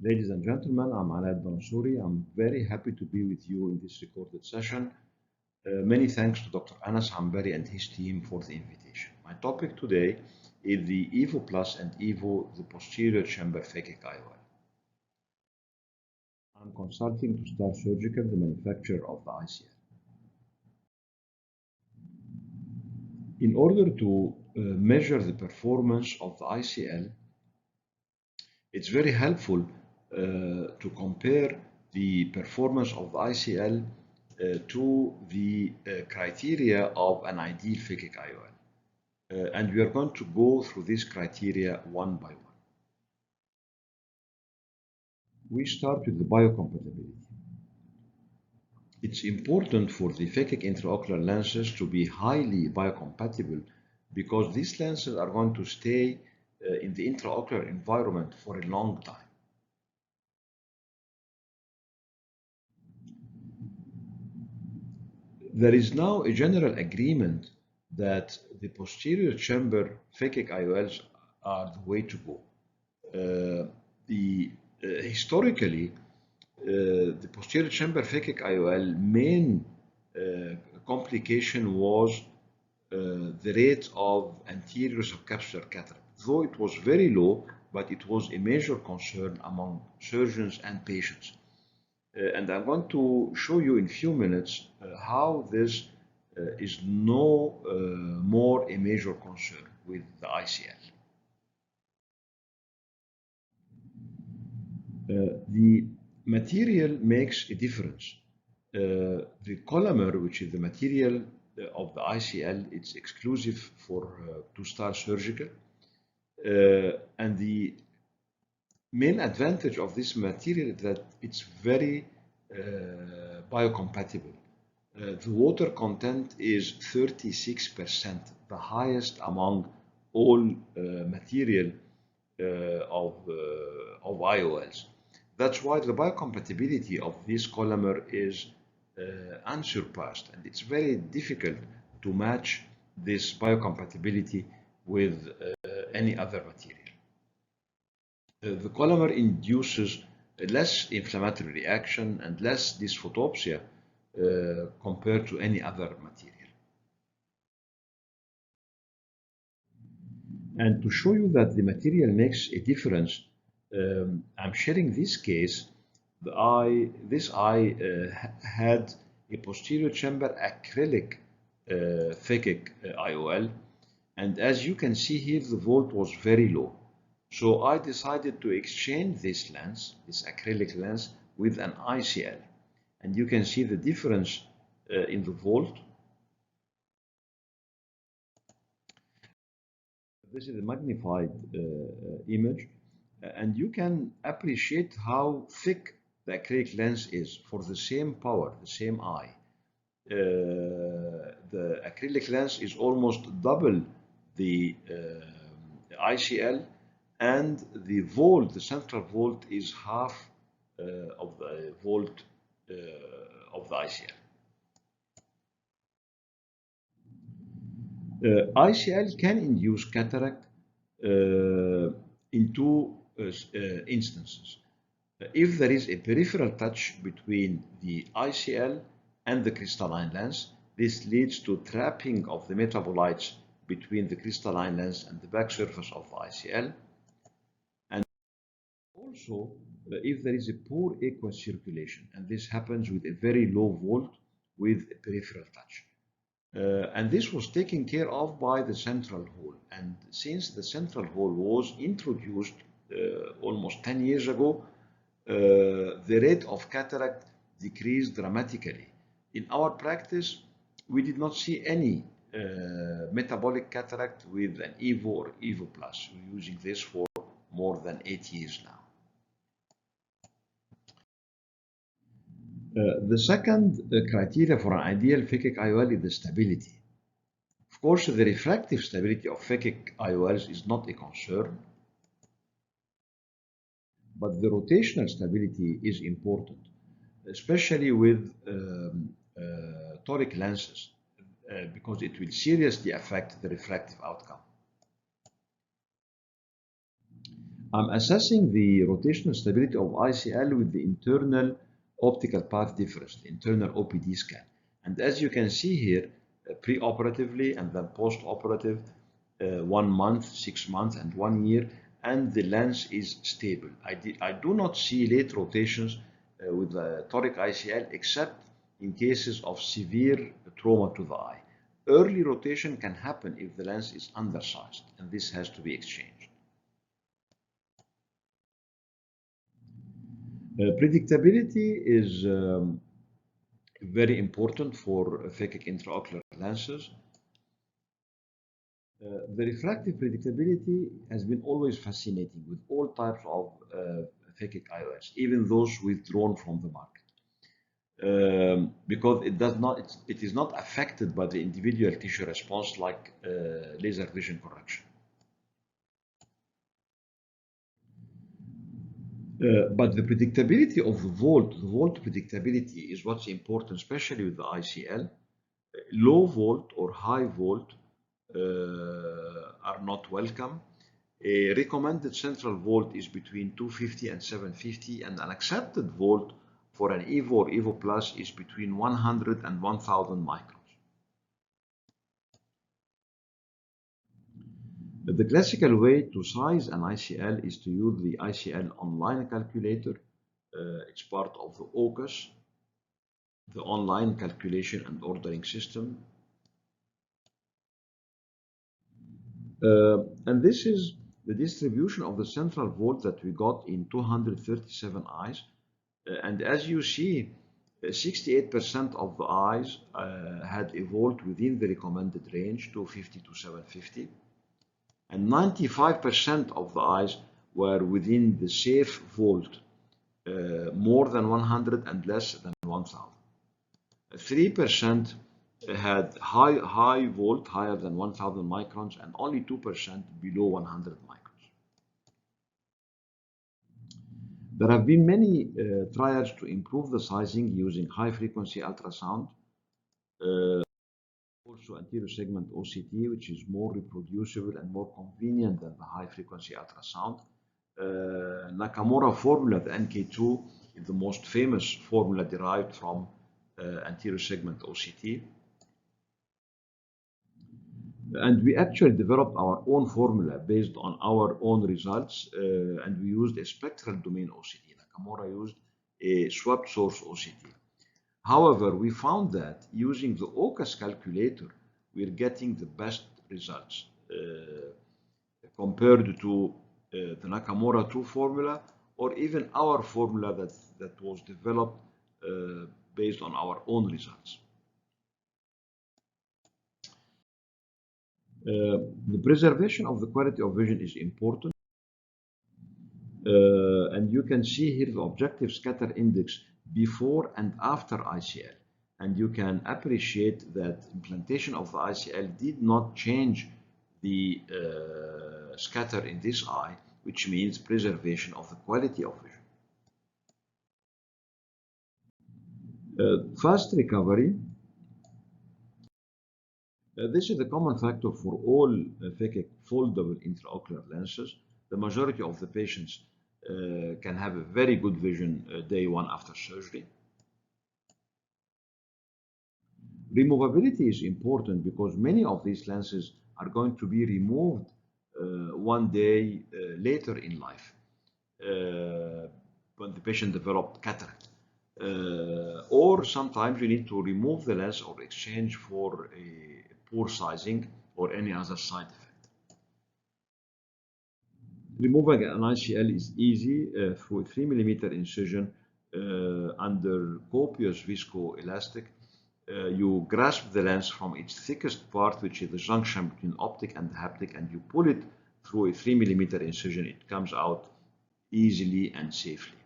Ladies and gentlemen, I'm Alaa Eldanasoury. I'm very happy to be with you in this recorded session. Many thanks to Dr. Anas Ambari and his team for the invitation. My topic today is the EVO Plus and EVO, the posterior chamber phakic IOL. I'm consulting to Star Surgical, the manufacturer of the ICL. In order to measure the performance of the ICL, it's very helpful to compare the performance of the ICL to the criteria of an ideal phakic IOL. And we are going to go through this criteria one by one. We start with the biocompatibility. It's important for the phakic intraocular lenses to be highly biocompatible because these lenses are going to stay in the intraocular environment for a long time. There is now a general agreement that the posterior chamber phakic IOLs are the way to go. Historically, the posterior chamber phakic IOL main complication was the rate of anterior subcapsular cataract. Though it was very low, but it was a major concern among surgeons and patients. And I'm going to show you in a few minutes how this is no more a major concern with the ICL. The material makes a difference. The Collamer, which is the material of the ICL, it's exclusive for two-star surgical. And the main advantage of this material is that it's very biocompatible. The water content is 36%, the highest among all material of IOLs. That's why the biocompatibility of this Collamer is unsurpassed, and it's very difficult to match this biocompatibility with any other material. The Collamer induces a less inflammatory reaction and less dysphotopsia compared to any other material. And to show you that the material makes a difference, I'm sharing this case. This eye had a posterior chamber acrylic phakic IOL, and as you can see here, the volt was very low. So I decided to exchange this lens, this acrylic lens, with an ICL. And you can see the difference in the volt. This is a magnified image. And you can appreciate how thick the acrylic lens is for the same power, the same eye. The acrylic lens is almost double the ICL, and the volt, the central volt, is half of the volt of the ICL. ICL can induce cataract in two instances. If there is a peripheral touch between the ICL and the crystalline lens, this leads to trapping of the metabolites between the crystalline lens and the back surface of the ICL. And also, if there is a poor aqueous circulation, and this happens with a very low volt with a peripheral touch. And this was taken care of by the central hole. And since the central hole was introduced almost 10 years ago, the rate of cataract decreased dramatically. In our practice, we did not see any metabolic cataract with an EVO or EVO Plus. We're using this for more than 8 years now. The second criteria for an ideal phakic IOL is the stability. Of course, the refractive stability of phakic IOLs is not a concern, but the rotational stability is important, especially with toric lenses, because it will seriously affect the refractive outcome. I'm assessing the rotational stability of ICL with the internal optical path difference, the internal OPD scan. And as you can see here, pre-operatively and then post-operative, 1 month, 6 months, and 1 year, and the lens is stable. I do not see late rotations with the toric ICL except in cases of severe trauma to the eye. Early rotation can happen if the lens is undersized, and this has to be exchanged. Predictability is very important for phakic intraocular lenses. The refractive predictability has been always fascinating with all types of phakic IOLs, even those withdrawn from the market. Because it is not affected by the individual tissue response like laser vision correction. But the predictability of the volt predictability is what's important, especially with the ICL. Low volt or high volt are not welcome. A recommended central volt is between 250 and 750, and an accepted volt for an EVO or EVO Plus is between 100 and 1000 microns. The classical way to size an ICL is to use the ICL online calculator. It's part of the OCUS, the online calculation and ordering system. And this is the distribution of the central volt that we got in 237 eyes. And as you see, 68% of the eyes had a volt within the recommended range, 250 to 750. And 95% of the eyes were within the safe volt, more than 100 and less than 1000. 3% had high volt, higher than 1000 microns, and only 2% below 100 microns. There have been many trials to improve the sizing using high frequency ultrasound. Also anterior segment OCT, which is more reproducible and more convenient than the high frequency ultrasound. Nakamura formula, the NK2, is the most famous formula derived from anterior segment OCT. And we actually developed our own formula based on our own results, and we used a spectral domain OCT. Nakamura used a swept source OCT. However, we found that using the OCUS calculator, we're getting the best results compared to the Nakamura 2 formula, or even our formula that was developed based on our own results. The preservation of the quality of vision is important. And you can see here the objective scatter index before and after ICL. And you can appreciate that implantation of the ICL did not change the scatter in this eye, which means preservation of the quality of vision. Fast recovery. This is the common factor for all phakic foldable intraocular lenses. The majority of the patients can have a very good vision day 1 after surgery. Removability is important because many of these lenses are going to be removed one day later in life when the patient developed cataract. Or sometimes you need to remove the lens or exchange for a poor sizing or any other side effect. Removing an ICL is easy through a 3 mm incision under copious viscoelastic. You grasp the lens from its thickest part, which is the junction between optic and haptic, and you pull it through a 3 mm incision. It comes out easily and safely.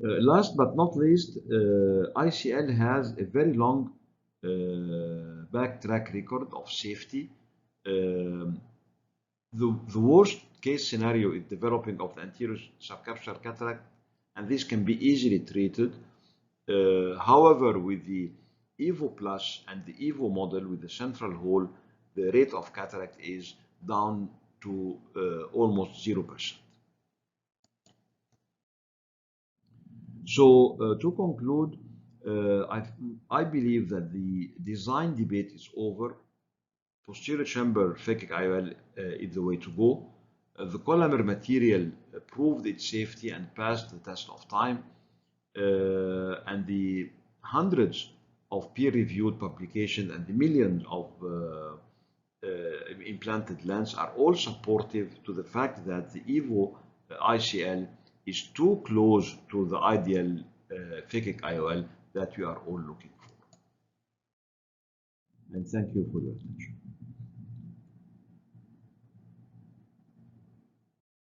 Last but not least, ICL has a very long back track record of safety. The worst case scenario is developing of the anterior subcapsular cataract, and this can be easily treated. However, with the EVO Plus and the EVO model with the central hole, the rate of cataract is down to almost 0%. So to conclude, I believe that the design debate is over. Posterior chamber phakic IOL is the way to go. The Collamer material proved its safety and passed the test of time. And the hundreds of peer-reviewed publications and the millions of implanted lens are all supportive to the fact that the EVO ICL is too close to the ideal phakic IOL that we are all looking for. And thank you for your attention.